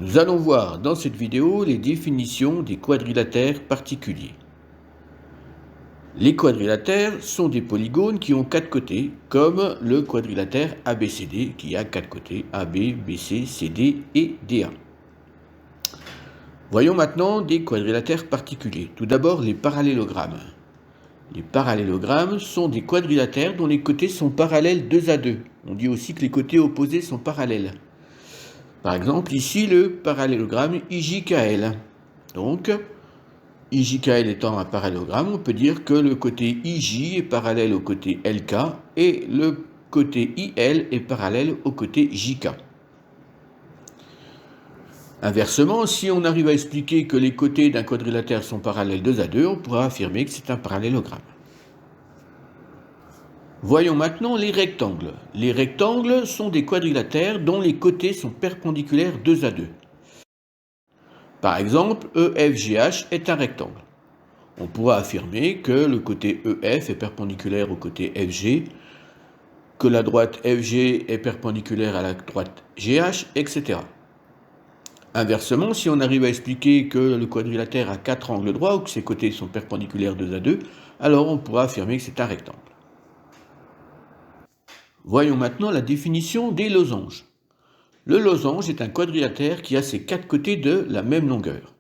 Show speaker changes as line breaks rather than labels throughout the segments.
Nous allons voir dans cette vidéo les définitions des quadrilatères particuliers. Les quadrilatères sont des polygones qui ont 4 côtés, comme le quadrilatère ABCD qui a 4 côtés, AB, BC, CD et DA. Voyons maintenant des quadrilatères particuliers. Tout d'abord, les parallélogrammes. Les parallélogrammes sont des quadrilatères dont les côtés sont parallèles 2 à 2. On dit aussi que les côtés opposés sont parallèles. Par exemple, ici, le parallélogramme IJKL. Donc, IJKL étant un parallélogramme, on peut dire que le côté IJ est parallèle au côté LK et le côté IL est parallèle au côté JK. Inversement, si on arrive à expliquer que les côtés d'un quadrilatère sont parallèles 2 à 2, on pourra affirmer que c'est un parallélogramme. Voyons maintenant les rectangles. Les rectangles sont des quadrilatères dont les côtés sont perpendiculaires 2 à 2. Par exemple, EFGH est un rectangle. On pourra affirmer que le côté EF est perpendiculaire au côté FG, que la droite FG est perpendiculaire à la droite GH, etc. Inversement, si on arrive à expliquer que le quadrilatère a 4 angles droits ou que ses côtés sont perpendiculaires 2 à 2, alors on pourra affirmer que c'est un rectangle. Voyons maintenant la définition des losanges. Le losange est un quadrilatère qui a ses 4 côtés de la même longueur.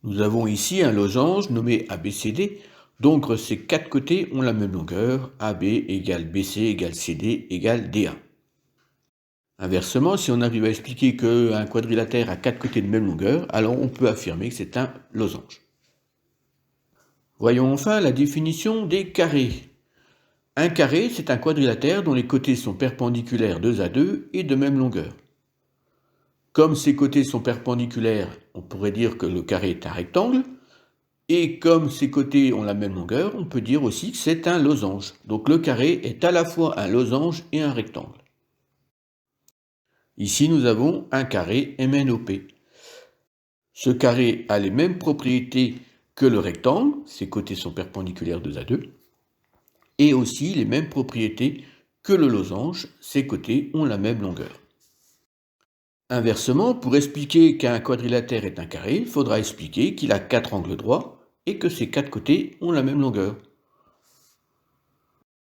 Nous avons ici un losange nommé ABCD, donc ces 4 côtés ont la même longueur, AB égale BC égale CD égale DA. Inversement, si on arrive à expliquer qu'un quadrilatère a 4 côtés de même longueur, alors on peut affirmer que c'est un losange. Voyons enfin la définition des carrés. Un carré, c'est un quadrilatère dont les côtés sont perpendiculaires 2 à 2 et de même longueur. Comme ces côtés sont perpendiculaires, on pourrait dire que le carré est un rectangle. Et comme ces côtés ont la même longueur, on peut dire aussi que c'est un losange. Donc le carré est à la fois un losange et un rectangle. Ici, nous avons un carré MNOP. Ce carré a les mêmes propriétés que le rectangle, ses côtés sont perpendiculaires 2 à 2, et aussi les mêmes propriétés que le losange, ses côtés ont la même longueur. Inversement, pour expliquer qu'un quadrilatère est un carré, il faudra expliquer qu'il a 4 angles droits et que ses 4 côtés ont la même longueur.